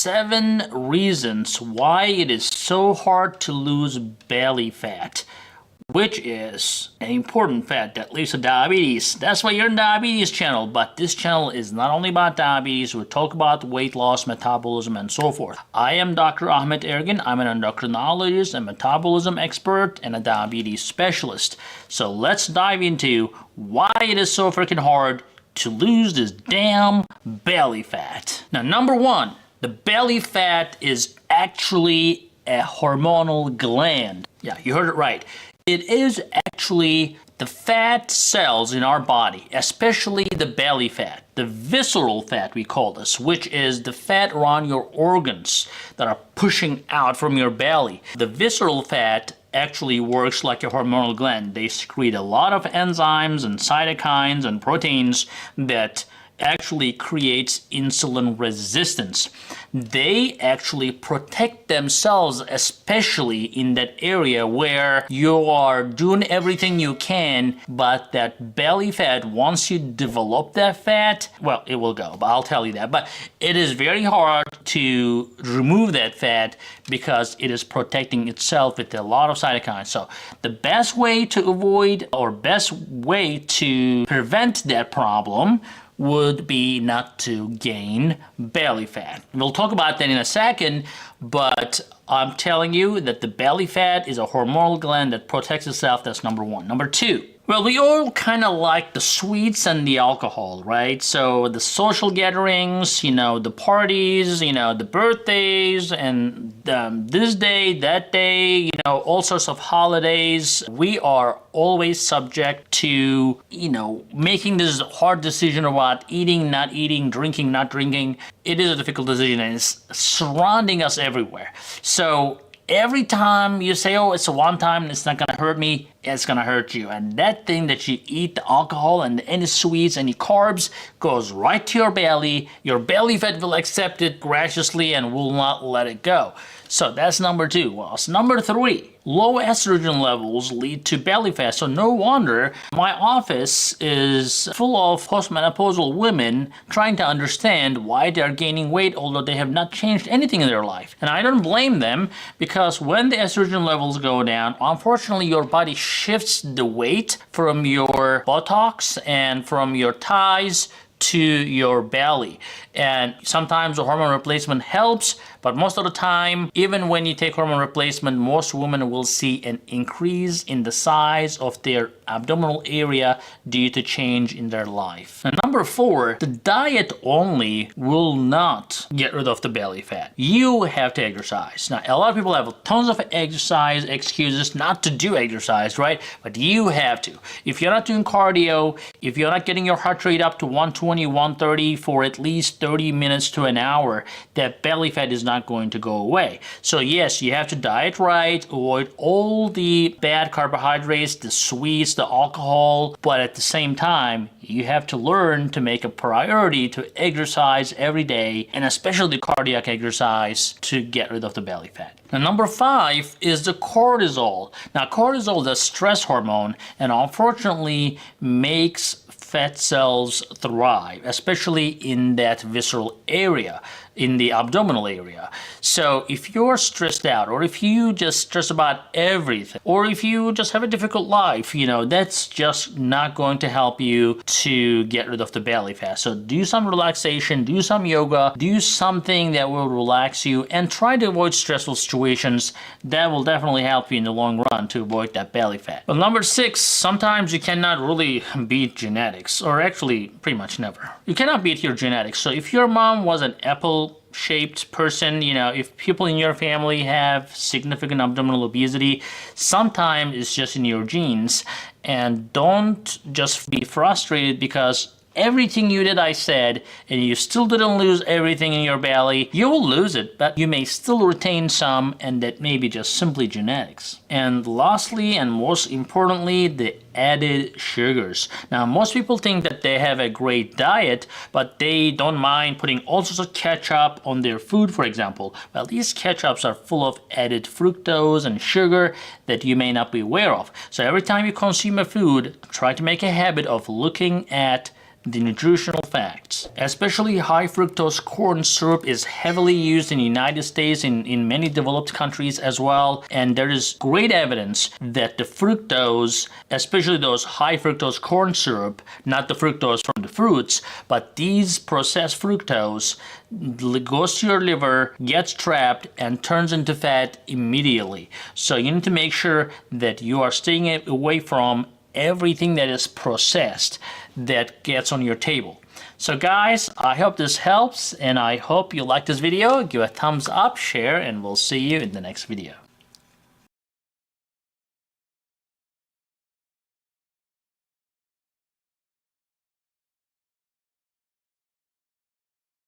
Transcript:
7 reasons why it is so hard to lose belly fat, which is an important fat that leads to diabetes. That's why you're in the diabetes channel, but this channel is not only about diabetes. We talk about weight loss, metabolism, and so forth. I am Dr. Ahmet Ergin. I'm an endocrinologist, a metabolism expert, and a diabetes specialist. So let's dive into why it is so freaking hard to lose this damn belly fat. Now, number 1, the belly fat is actually a hormonal gland. Yeah, you heard it right. It is actually the fat cells in our body, especially the belly fat, the visceral fat we call this, which is the fat around your organs that are pushing out from your belly. The visceral fat actually works like a hormonal gland. They secrete a lot of enzymes and cytokines and proteins that actually creates insulin resistance. They actually protect themselves, especially in that area where you are doing everything you can, but that belly fat, once you develop that fat, well, it will go, but I'll tell you that. But it is very hard to remove that fat because it is protecting itself with a lot of cytokines. So the best way to avoid or best way to prevent that problem would be not to gain belly fat. We'll talk about that in a second, but I'm telling you that the belly fat is a hormonal gland that protects itself. That's number 1. Number 2, well, we all kind of like the sweets and the alcohol, right? So the social gatherings, the parties, the birthdays, and this day, that day, all sorts of holidays. We are always subject to, making this hard decision about eating, not eating, drinking, not drinking. It is a difficult decision and it's surrounding us everywhere. So every time you say, oh, it's a one time, it's not gonna hurt me, it's gonna hurt you. And that thing that you eat, the alcohol and any sweets, any carbs, goes right to your belly. Your belly fat will accept it graciously and will not let it go. So that's number 2. Well, it's number 3. Low estrogen levels lead to belly fat. So no wonder my office is full of postmenopausal women trying to understand why they're gaining weight, although they have not changed anything in their life. And I don't blame them, because when the estrogen levels go down, unfortunately your body shifts the weight from your buttocks and from your thighs to your belly. And sometimes the hormone replacement helps, but most of the time, even when you take hormone replacement, most women will see an increase in the size of their abdominal area due to change in their life. And number 4, the diet only will not get rid of the belly fat. You have to exercise. Now, a lot of people have tons of exercise excuses not to do exercise, right? But you have to. If you're not doing cardio, if you're not getting your heart rate up to 120, 130 for at least 30 minutes to an hour, that belly fat is not going to go away. So yes, you have to diet right, avoid all the bad carbohydrates, the sweets, the alcohol, but at the same time, you have to learn to make a priority to exercise every day, and especially cardiac exercise, to get rid of the belly fat. Now, number 5 is the cortisol. Now, cortisol is a stress hormone, and unfortunately makes fat cells thrive, especially in that visceral area, in the abdominal area. So if you're stressed out, or if you just stress about everything, or if you just have a difficult life, that's just not going to help you to get rid of the belly fat. So do some relaxation, do some yoga, do something that will relax you, and try to avoid stressful situations. That will definitely help you in the long run to avoid that belly fat. But number 6, sometimes you cannot really beat genetics, or actually pretty much never. You cannot beat your genetics. So if your mom was an apple-shaped person, if people in your family have significant abdominal obesity, sometimes it's just in your genes. And don't just be frustrated because everything you did, I said, and you still didn't lose everything in your belly. You will lose it, but you may still retain some, and that may be just simply genetics. And lastly, and most importantly, the added sugars. Now, most people think that they have a great diet, but they don't mind putting all sorts of ketchup on their food, for example. Well, these ketchups are full of added fructose and sugar that you may not be aware of. So every time you consume a food, try to make a habit of looking at the nutritional facts. Especially high fructose corn syrup is heavily used in the United States, in many developed countries as well, and there is great evidence that the fructose, especially those high fructose corn syrup, not the fructose from the fruits, but these processed fructose goes to your liver, gets trapped, and turns into fat immediately. So you need to make sure that you are staying away from everything that is processed that gets on your table. So guys, I hope this helps, and I hope you like this video. Give a thumbs up, share, and we'll see you in the next video.